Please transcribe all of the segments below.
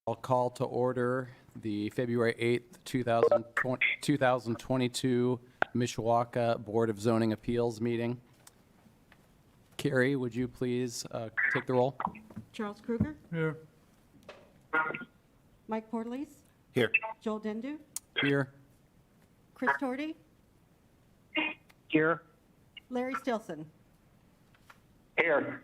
I'll call to order the February 8th, 2022 Mishawaka Board of Zoning Appeals meeting. Carrie, would you please take the roll? Charles Kruger, Here. Mike Portelease, Here. Joel Dendu, Here. Chris Torty, Here. Larry Stilson. Here.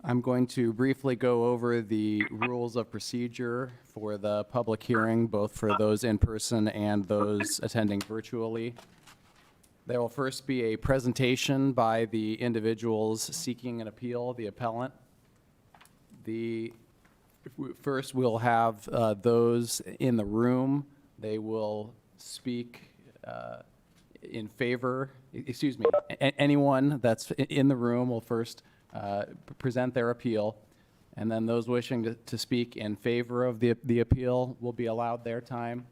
I'm going to briefly go over the rules of procedure for the public hearing, both for those in person and those attending virtually. There will first be a presentation by the individuals seeking an appeal, the appellant. First, we'll have those in the room. They will speak in favor, excuse me, anyone that's in the room will first present their appeal, and then those wishing to speak in favor of the appeal will be allowed their time.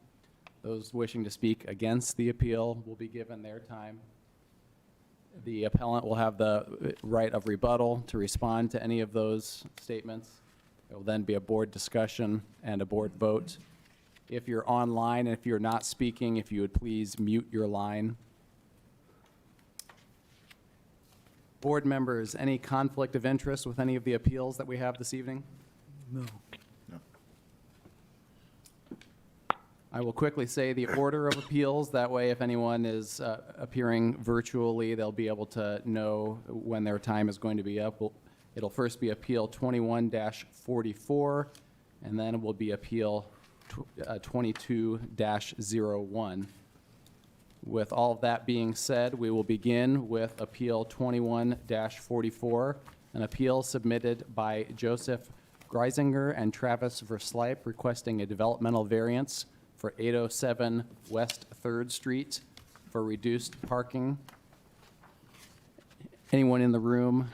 Those wishing to speak against the appeal will be given their time. The appellant will have the right of rebuttal to respond to any of those statements. There will then be a board discussion and a board vote. If you're online and if you're not speaking, if you would please mute your line. Board members, any conflict of interest with any of the appeals that we have this evening? No. I will quickly say the order of appeals. That way, if anyone is appearing virtually, they'll be able to know when their time is going to be up. It'll first be Appeal 21-44, and then it will be Appeal 22-01. With all of that being said, we will begin with Appeal 21-44, an appeal submitted by Joseph Greisinger and Travis Versleip requesting a developmental variance for 807 West 3rd Street for reduced parking. Anyone in the room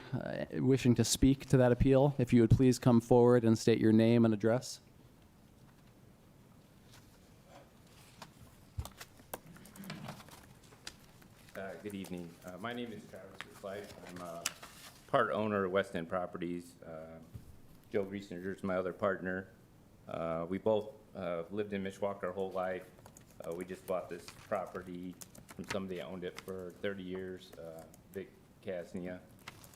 wishing to speak to that appeal, if you would please come forward and state your name and address. Good evening. My name is Travis Versleip. I'm a part owner of West End Properties. Joe Greisinger is my other partner. We both lived in Mishawaka our whole life. We just bought this property from somebody that owned it for 30 years, Vic Casnia.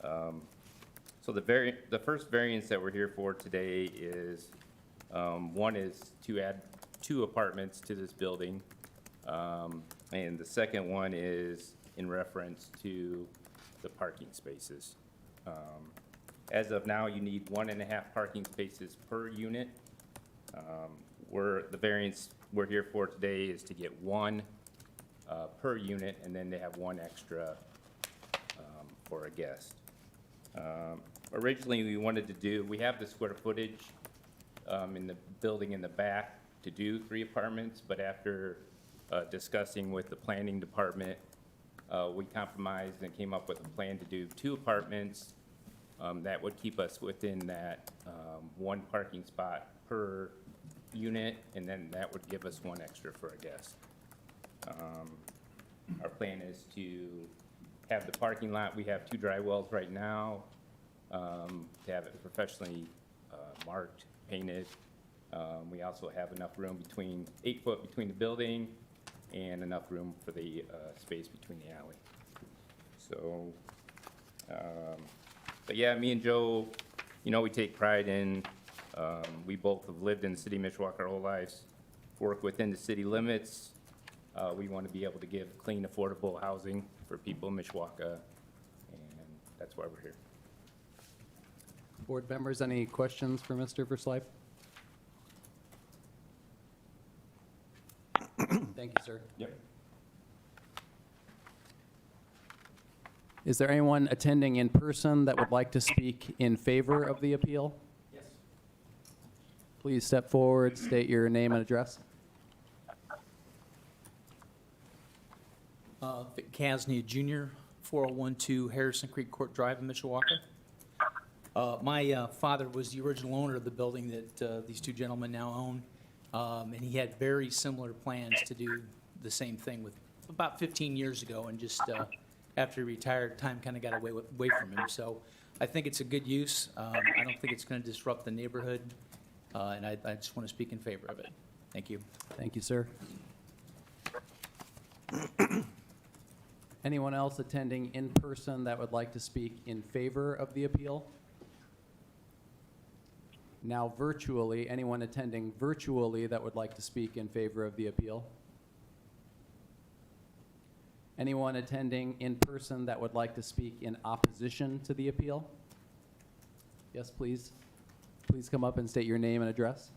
So the first variance that we're here for today is, one is to add 2 apartments to this building. And the second one is in reference to the parking spaces. As of now, you need 1.5 parking spaces per unit. The variance we're here for today is to get 1 per unit, and then they have 1 extra for a guest. Originally, we have the square footage in the building in the back to do 3 apartments, but after discussing with the planning department, we compromised and came up with a plan to do 2 apartments that would keep us within that 1 parking spot per unit, and then that would give us 1 extra for a guest. Our plan is to have the parking lot, we have 2 dry wells right now, to have it professionally marked, painted. We also have enough room 8 foot between the building and enough room for the space between the alley. So, but yeah, me and Joe, we take pride in, we both have lived in the city of Mishawaka our whole lives, work within the city limits. We want to be able to give clean, affordable housing for people in Mishawaka, and that's why we're here. Board members, any questions for Mr. Versleip? Thank you, sir. Yep. Is there anyone attending in person that would like to speak in favor of the appeal? Yes. Please step forward, state your name and address. Vic Casnia Jr., 4012 Harrison Creek Court Drive in Mishawaka. My father was the original owner of the building that these 2 gentlemen now own, and he had very similar plans to do the same thing with about 15 years ago, and just after he retired, time kind of got away from him. So I think it's a good use. I don't think it's going to disrupt the neighborhood, and I just want to speak in favor of it. Thank you. Thank you, sir. Anyone else attending in person that would like to speak in favor of the appeal? Now virtually, anyone attending virtually that would like to speak in favor of the appeal? Anyone attending in person that would like to speak in opposition to the appeal? Yes, please. Please come up and state your name and address.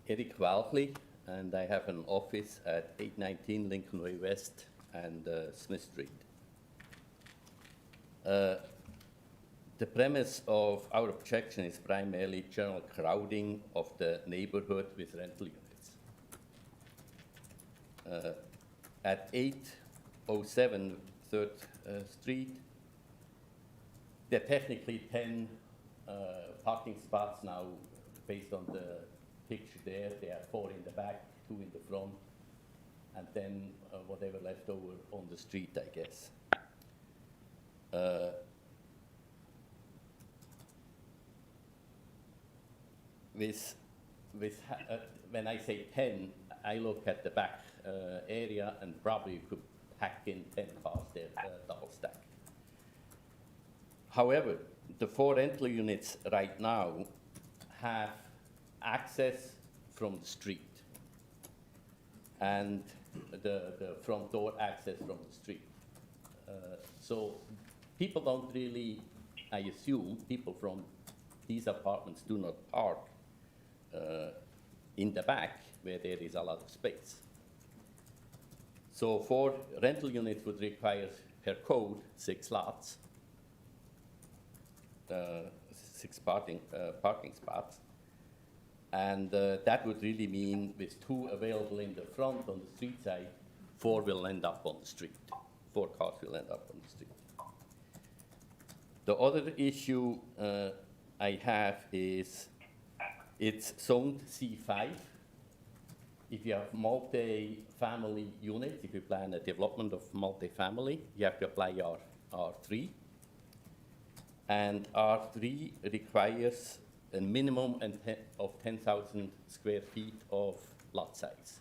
Eric Walchli, and I have an office at 819 Lincoln Way West and Smith Street. The premise of our objection is primarily general crowding of the neighborhood with rental units. At 807 3rd Street, there are technically 10 parking spots now based on the picture there. There are 4 in the back, 2 in the front, and then whatever left over on the street, I guess. When I say 10, I look at the back area, and probably you could pack in 10 cars there, double stack. However, the 4 rental units right now have access from the street and the front door access from the street. So people don't really, I assume, people from these apartments do not park in the back where there is a lot of space. So 4 rental units would require, per code, 6 lots, 6 parking spots. And that would really mean with 2 available in the front on the street side, 4 will end up on the street. 4 cars will end up on the street. The other issue I have is it's zoned C5. If you have multi-family units, if you plan a development of multi-family, you have to apply R3. And R3 requires a minimum of 10,000 square feet of lot size.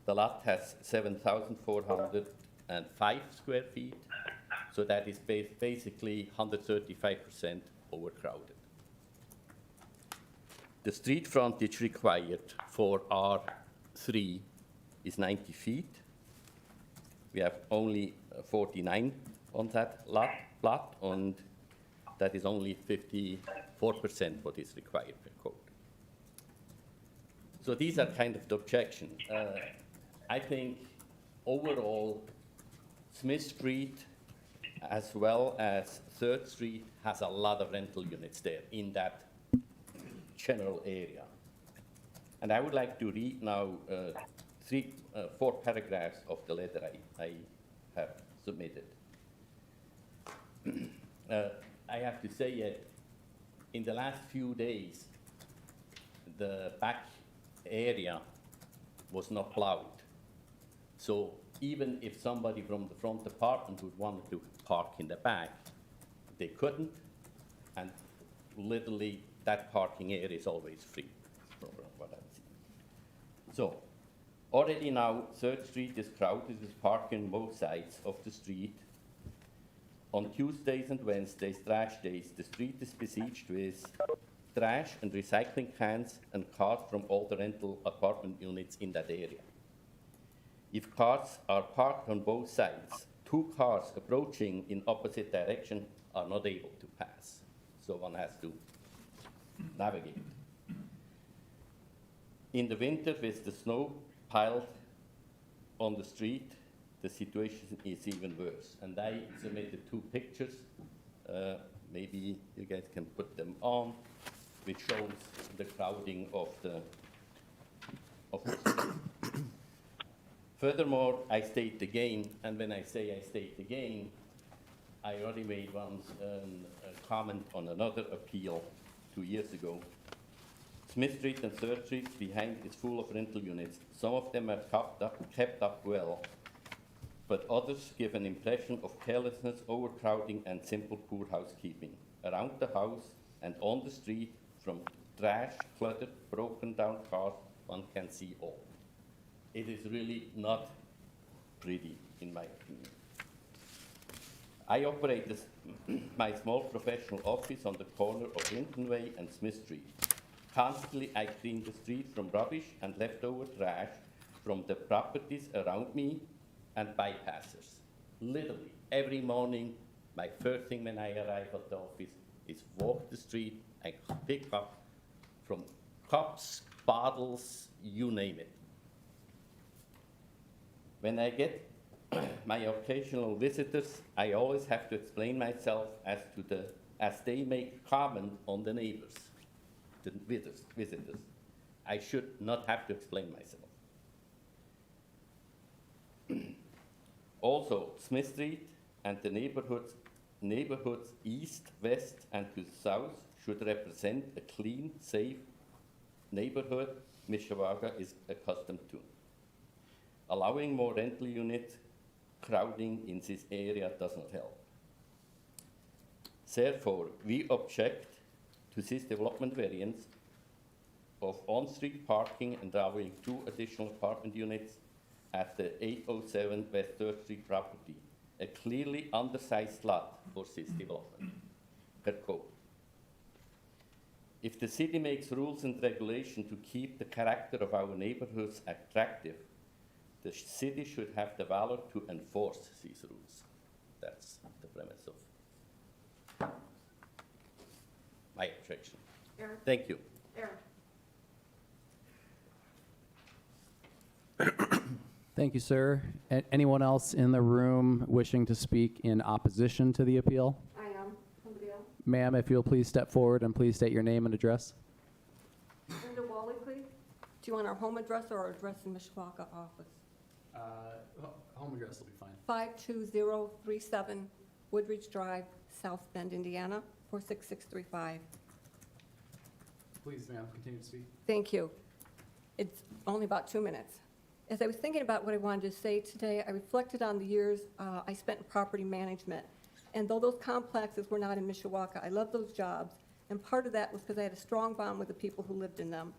The lot has 7,405 square feet, so that is basically 135% overcrowded. The street frontage required for R3 is 90 feet. We have only 49 on that plot, and that is only 54% what is required per code. So these are kind of the objection. I think overall, Smith Street as well as 3rd Street has a lot of rental units there in that general area. And I would like to read now 4 paragraphs of the letter I have submitted. I have to say that in the last few days, the back area was not plowed. So even if somebody from the front apartment would want to park in the back, they couldn't, and literally that parking area is always free, from what I've seen. So already now 3rd Street is crowded with parking on both sides of the street. On Tuesdays and Wednesdays, trash days, the street is besieged with trash and recycling cans and cars from all the rental apartment units in that area. If cars are parked on both sides, 2 cars approaching in opposite direction are not able to pass. So one has to navigate. In the winter, with the snow piled on the street, the situation is even worse. And I submitted 2 pictures. Maybe you guys can put them on, which shows the crowding of the street. Furthermore, I state again, and when I say I state again, I already made once a comment on another appeal 2 years ago. Smith Street and 3rd Street behind is full of rental units. Some of them are kept up well, but others give an impression of carelessness, overcrowding, and simple poor housekeeping. Around the house and on the street, from trash, cluttered, broken down cars, one can see all. It is really not pretty, in my opinion. I operate my small professional office on the corner of Lincoln Way and Smith Street. Constantly, I clean the street from rubbish and leftover trash from the properties around me and bypassers. Literally, every morning, my first thing when I arrive at the office is walk the street and pick up from cups, bottles, you name it. When I get my occasional visitors, I always have to explain myself as they make comment on the neighbors, the visitors. I should not have to explain myself. Also, Smith Street and the neighborhoods east, west, and to the south should represent a clean, safe neighborhood Mishawaka is accustomed to. Allowing more rental unit crowding in this area does not help. Therefore, we object to this development variance of on-street parking and allowing 2 additional apartment units at the 807 West 3rd Street property, a clearly undersized lot for this development, per code. If the city makes rules and regulation to keep the character of our neighborhoods attractive, the city should have the valor to enforce these rules. That's the premise of my objection. Eric? Thank you. Eric? Thank you, sir. Anyone else in the room wishing to speak in opposition to the appeal? I am. Somebody else? Ma'am, if you'll please step forward and please state your name and address. Linda Wally, please. Do you want our home address or our address in Mishawaka office? Home address will be fine. 52037 Woodridge Drive, South Bend, Indiana, 46635. Please, ma'am, continue to speak. Thank you. It's only about 2 minutes. As I was thinking about what I wanted to say today, I reflected on the years I spent in property management. And though those complexes were not in Mishawaka, I loved those jobs. And part of that was because I had a strong bond with the people who lived in them.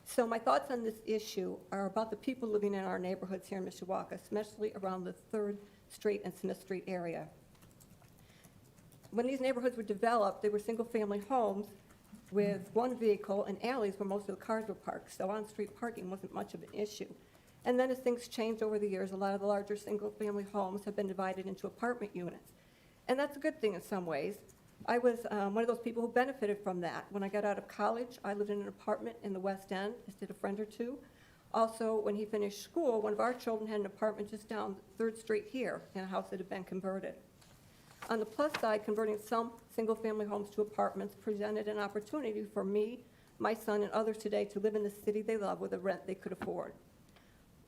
So my thoughts on this issue are about the people living in our neighborhoods here in Mishawaka, especially around the 3rd Street and Smith Street area. When these neighborhoods were developed, they were single-family homes with one vehicle and alleys where most of the cars were parked. So on-street parking wasn't much of an issue. And then as things changed over the years, a lot of the larger single-family homes have been divided into apartment units. And that's a good thing in some ways. I was one of those people who benefited from that. When I got out of college, I lived in an apartment in the West End, as did a friend or two. Also, when he finished school, one of our children had an apartment just down 3rd Street here in a house that had been converted. On the plus side, converting some single-family homes to apartments presented an opportunity for me, my son, and others today to live in the city they love with a rent they could afford.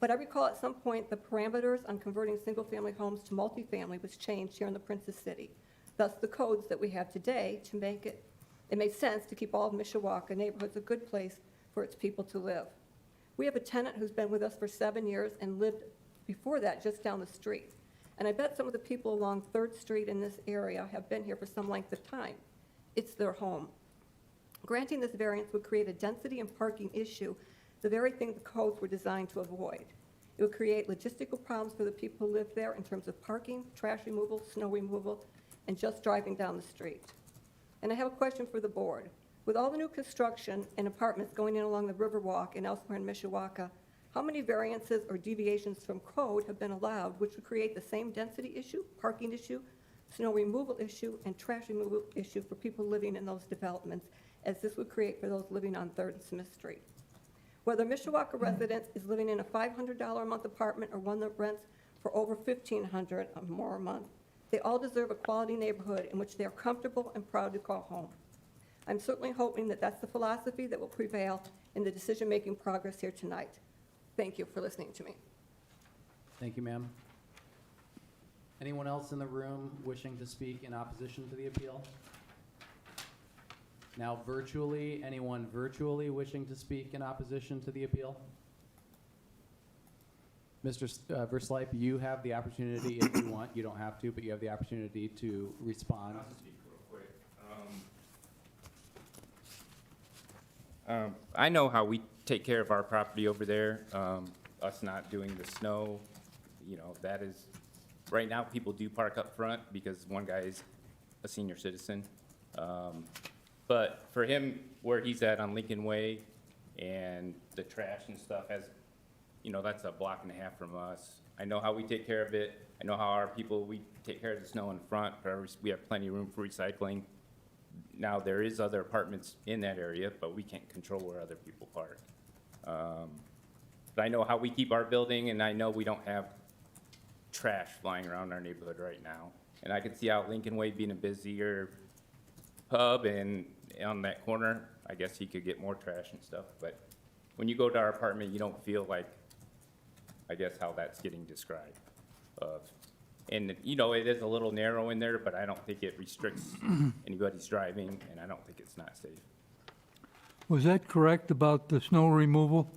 But I recall at some point the parameters on converting single-family homes to multifamily was changed here in the Princess City. Thus, the codes that we have today to make it made sense to keep all of Mishawaka neighborhoods a good place for its people to live. We have a tenant who's been with us for 7 years and lived before that just down the street. And I bet some of the people along 3rd Street in this area have been here for some length of time. It's their home. Granting this variance would create a density and parking issue, the very thing the codes were designed to avoid. It would create logistical problems for the people who live there in terms of parking, trash removal, snow removal, and just driving down the street. And I have a question for the board. With all the new construction and apartments going in along the Riverwalk and elsewhere in Mishawaka, how many variances or deviations from code have been allowed which would create the same density issue, parking issue, snow removal issue, and trash removal issue for people living in those developments as this would create for those living on 3rd and Smith Street? Whether a Mishawaka resident is living in a $500 a month apartment or one that rents for over $1,500 or more a month, they all deserve a quality neighborhood in which they are comfortable and proud to call home. I'm certainly hoping that that's the philosophy that will prevail in the decision-making progress here tonight. Thank you for listening to me. Thank you, ma'am. Anyone else in the room wishing to speak in opposition to the appeal? Now virtually, anyone virtually wishing to speak in opposition to the appeal? Mr. Verslipe, you have the opportunity, if you want, you don't have to, but you have the opportunity to respond. I'll speak real quick. I know how we take care of our property over there, us not doing the snow, you know, that is, right now, people do park up front because one guy is a senior citizen. But for him, where he's at on Lincoln Way and the trash and stuff has, you know, that's a block and a half from us. I know how we take care of it. I know how our people, we take care of the snow in front. We have plenty of room for recycling. Now, there is other apartments in that area, but we can't control where other people park. But I know how we keep our building, and I know we don't have trash flying around our neighborhood right now. And I can see out Lincoln Way being a busier pub, and on that corner, I guess he could get more trash and stuff. But when you go to our apartment, you don't feel like, I guess, how that's getting described. And, you know, it is a little narrow in there, but I don't think it restricts anybody's driving, and I don't think it's not safe. Was that correct about the snow removal?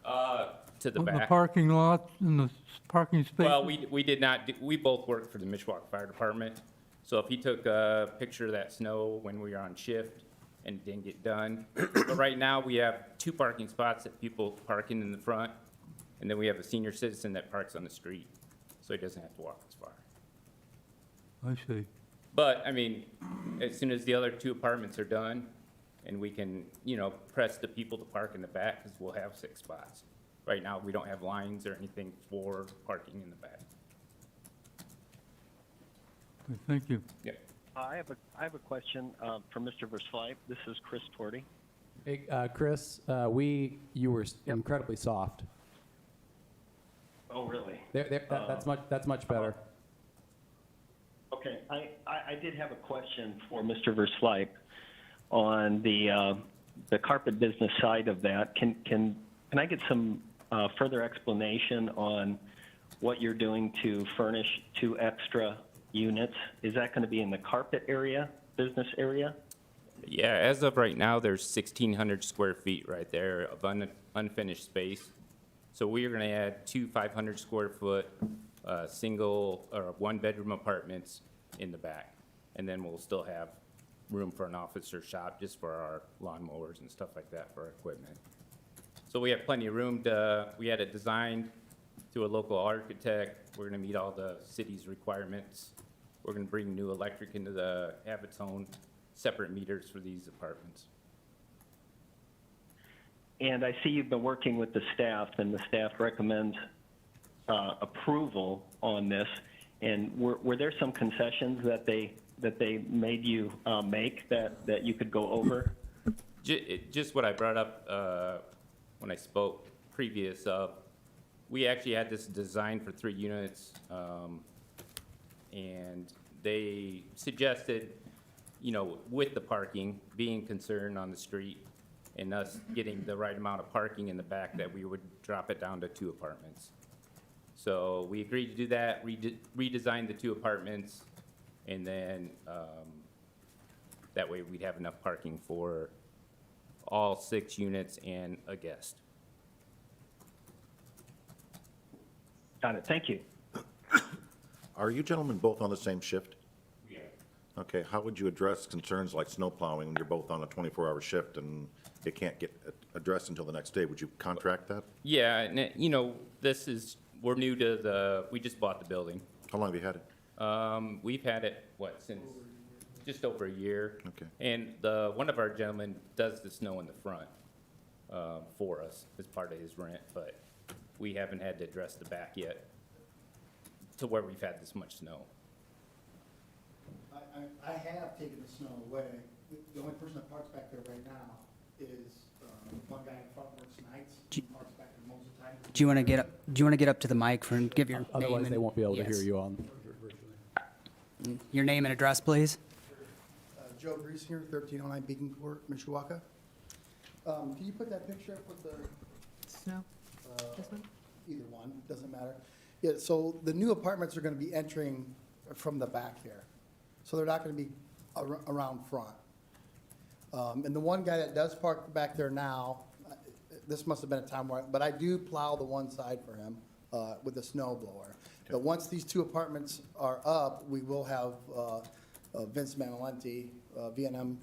To the On the back. parking lot and the parking spaces? Well, we did not, we both work for the Mishawaka Fire Department. So if he took a picture of that snow when we were on shift and it didn't get done. But right now, we have 2 parking spots that people parking in the front, and then we have a senior citizen that parks on the street, so he doesn't have to walk as far. I see. But, I mean, as soon as the other 2 apartments are done, and we can, you know, press the people to park in the back, because we'll have 6 spots. Right now, we don't have lines or anything for parking in the back. Okay, thank you. Yep. I have a question for Mr. Verslipe. This is Chris Torty. Hey, Chris, you were incredibly soft. Oh, really? That's much better. Okay, I did have a question for Mr. Verslipe on the carpet business side of that. Can I get some further explanation on what you're doing to furnish 2 extra units? Is that going to be in the carpet area, business area? Yeah, as of right now, there's 1,600 square feet right there of unfinished space. So we are going to add 2 500 square foot single or 1-bedroom apartments in the back. And then we'll still have room for an office or shop just for our lawnmowers and stuff like that for our equipment. So we have plenty of room we had it designed through a local architect. We're going to meet all the city's requirements. We're going to bring new electric into have its own separate meters for these apartments. And I see you've been working with the staff, and the staff recommends approval on this. And were there some concessions that they made you make that you could go over? Just what I brought up when I spoke previous of, we actually had this designed for 3 units, and they suggested, you know, with the parking, being concerned on the street, and us getting the right amount of parking in the back, that we would drop it down to 2 apartments. So we agreed to do that, redesign the 2 apartments, and then that way we'd have enough parking for all 6 units and a guest. Got it. Thank you. Are you gentlemen both on the same shift? Yeah. Okay, how would you address concerns like snow plowing when you're both on a 24-hour shift and it can't get addressed until the next day? Would you contract that? Yeah, and you know, we're new to we just bought the building. How long have you had it? We've had it, since just over a year. Okay. And one of our gentlemen does the snow in the front for us as part of his rent, but we haven't had to address the back yet to where we've had this much snow. I have taken the snow away. The only person that parks back there right now is one guy in front works nights. He parks back there most of the time. Do you want to get up to the mic and give your name? Otherwise, they and- won't be able to hear yes. you on. Your name and address, please. Joe Griesinger, 1309 Beacon Court, Mishawaka. Can you put that picture up with the, Snow. This one? either one, doesn't matter. Yeah, so the new apartments are going to be entering from the back here. So they're not going to be around front. And the one guy that does park back there now, this must have been a time where, but I do plow the one side for him with a snow blower. But once these 2 apartments are up, we will have Vince Manalenti, VNM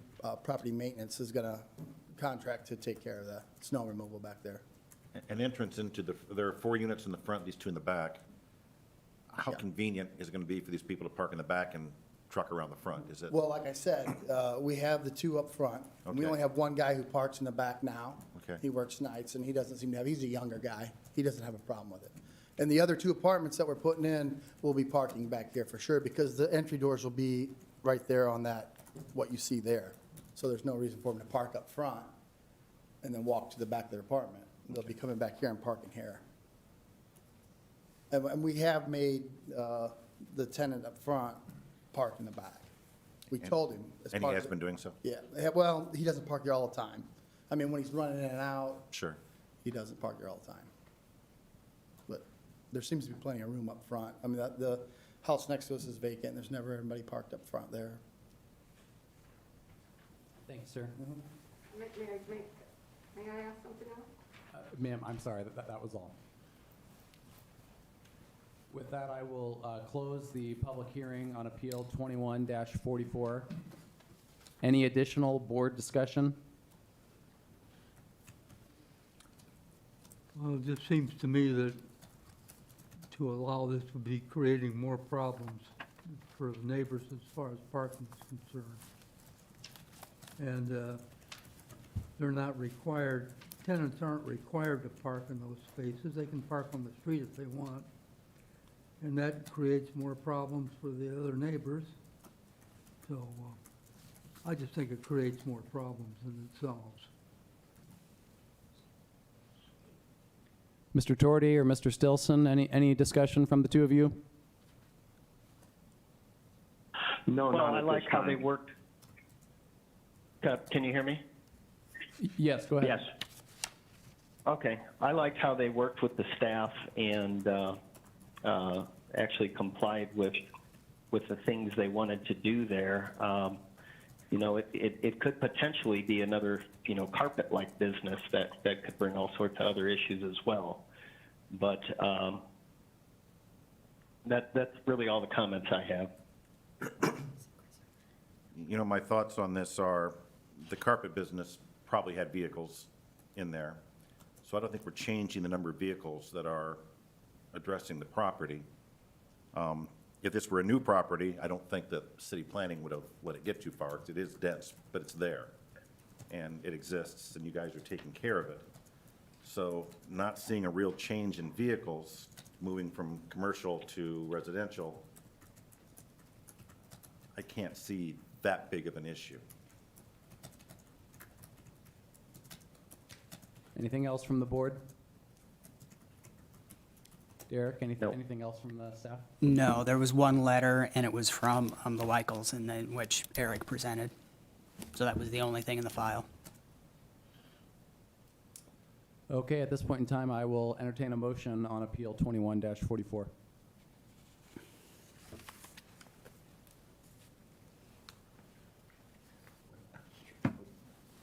Property Maintenance is going to contract to take care of the snow removal back there. An entrance into there are 4 units in the front, these 2 in the back. How Yeah. convenient is it going to be for these people to park in the back and truck around the front? Is it? Well, like I said, we have the 2 up front. And we Okay. only have 1 guy who parks in the back now. Okay. He works nights, and he doesn't seem to have, he's a younger guy. He doesn't have a problem with it. And the other 2 apartments that we're putting in will be parking back there for sure, because the entry doors will be right there on that, what you see there. So there's no reason for them to park up front and then walk to the back of their apartment. They'll be coming back here and parking here. And we have made the tenant up front park in the back. We told him. as And he part has of been doing so? Yeah, well, he doesn't park here all the time. I mean, when he's running in and out, Sure. he doesn't park here all the time. But there seems to be plenty of room up front. I mean, the house next to us is vacant, there's never anybody parked up front there. Thank you, sir. May I ask something else? Ma'am, I'm sorry, that was all. With that, I will close the public hearing on Appeal 21-44. Any additional board discussion? Well, it just seems to me that to allow this would be creating more problems for the neighbors as far as parking is concerned. And they're not required, tenants aren't required to park in those spaces. They can park on the street if they want. And that creates more problems for the other neighbors. So I just think it creates more problems than it solves. Mr. Tordy or Mr. Stilson, any discussion from the 2 of you? No, Well, not I at like this how they time. worked. Can you hear me? Yes, go ahead. Yes. Okay. I liked how they worked with the staff and actually complied with the things they wanted to do there. You know, it could potentially be another, you know, carpet-like business that could bring all sorts of other issues as well. But that's really all the comments I have. You know, my thoughts on this are, the carpet business probably had vehicles in there. So I don't think we're changing the number of vehicles that are addressing the property. If this were a new property, I don't think that city planning would have let it get too far, because it is dense, but it's there. And it exists, and you guys are taking care of it. So not seeing a real change in vehicles, moving from commercial to residential, I can't see that big of an issue. Anything else from the board? Derek, No. anything else from the staff? No, there was one letter, and it was from the Weichels, and then which Eric presented. So that was the only thing in the file. Okay, at this point in time, I will entertain a motion on Appeal 21-44.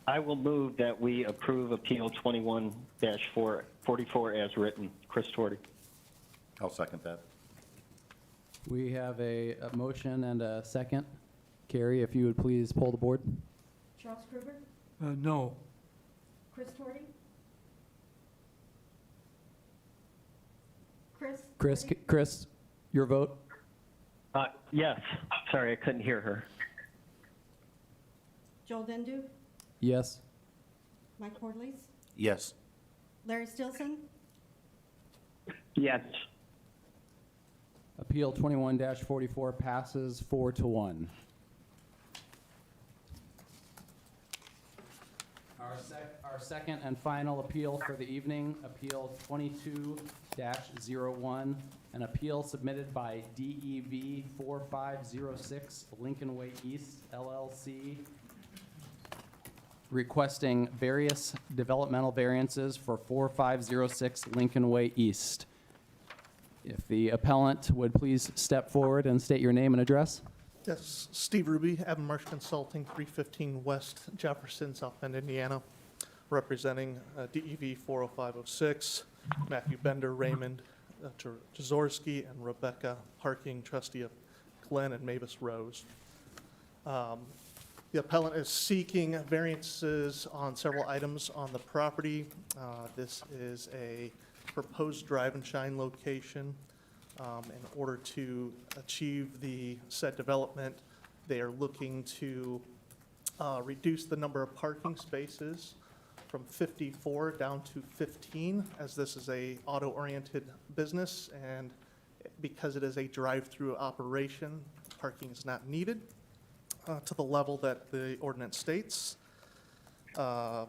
I will move that we approve Appeal 21-44 as written. Chris Tordy. I'll second that. We have a motion and a second. Carrie, if you would please poll the board. Charles Kruger? No. Chris Tordy? Chris? Chris, your vote? Yes. Sorry, I couldn't hear her. Joel Dendu, Yes. Mike Portleys, Yes. Larry Stilson, Yes. Appeal 21-44 passes 4-1. Our second and final appeal for the evening, Appeal 22-01, an appeal submitted by DEV 4506 Lincoln Way East LLC, requesting various developmental variances for 4506 Lincoln Way East. If the appellant would please step forward and state your name and address. Yes, Steve Ruby, Avonmarsh Consulting, 315 West Jefferson, South Bend, Indiana, representing DEV 40506, Matthew Bender, Raymond, Jaworski and Rebecca Harking, trustee of Glen and Mavis Rose. The appellant is seeking variances on several items on the property. This is a proposed drive and shine location. In order to achieve the said development, they are looking to reduce the number of parking spaces from 54 down to 15, as this is a auto-oriented business, and because it is a drive-through operation, parking is not needed to the level that the ordinance states. The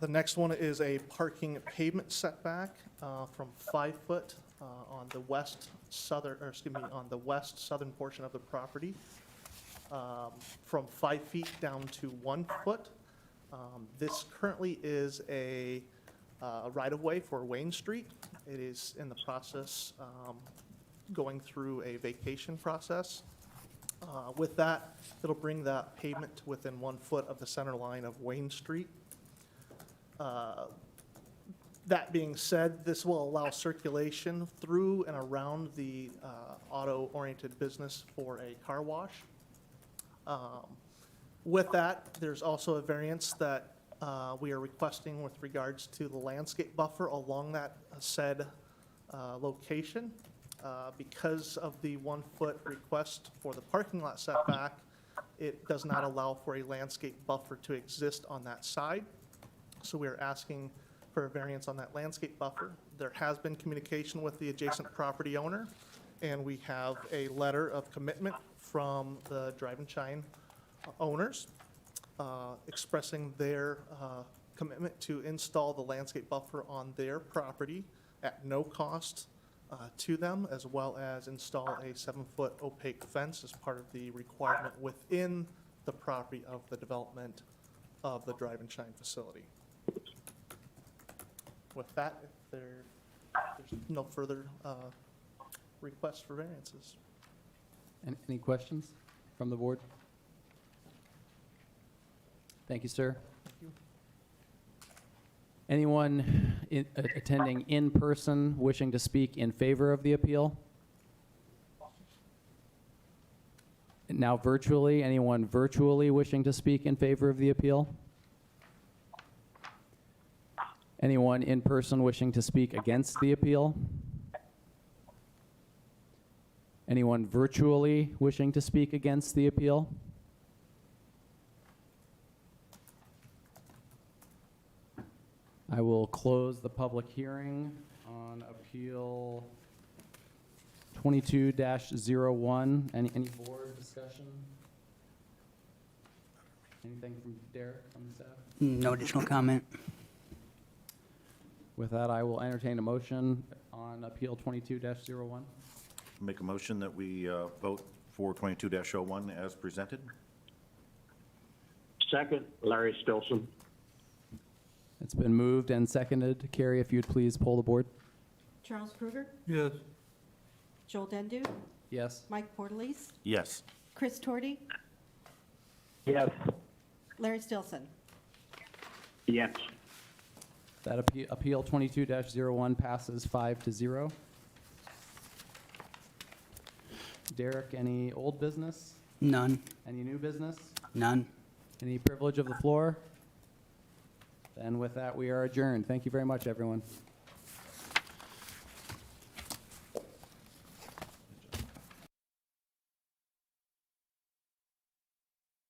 next one is a parking pavement setback from 5 foot on the west southern portion of the property, from 5 feet down to 1 foot. This currently is a right-of-way for Wayne Street. It is in the process, going through a vacation process. With that, it'll bring that pavement to within 1 foot of the center line of Wayne Street. That being said, this will allow circulation through and around the auto-oriented business for a car wash. With that, there's also a variance that we are requesting with regards to the landscape buffer along that said location. Because of the 1 foot request for the parking lot setback, it does not allow for a landscape buffer to exist on that side. So we are asking for a variance on that landscape buffer. There has been communication with the adjacent property owner, and we have a letter of commitment from the Drive and Shine owners expressing their commitment to install the landscape buffer on their property at no cost to them, as well as install a 7-foot opaque fence as part of the requirement within the property of the development of the Drive and Shine facility. With that, if there's no further requests for variances. Any questions from the board? Thank you, sir. Thank you. Anyone attending in person wishing to speak in favor of the appeal? Now virtually, anyone virtually wishing to speak in favor of the appeal? Anyone in person wishing to speak against the appeal? Anyone virtually wishing to speak against the appeal? I will close the public hearing on appeal 22-01. Any board discussion? Anything from Derek on this app? No additional comment. With that, I will entertain a motion on appeal 22-01. Make a motion that we vote for 22-01 as presented. Second, Larry Stilson. It's been moved and seconded. Carrie, if you'd please poll the board. Charles Kruger, Yes. Joel Dendu, Yes. Mike Portalese, Yes. Chris Torty, Yes. Larry Stilson. Yes. That appeal 22-01 passes 5-0. Derek, any old business? None. Any new business? None. Any privilege of the floor? Then with that, we are adjourned. Thank you very much, everyone.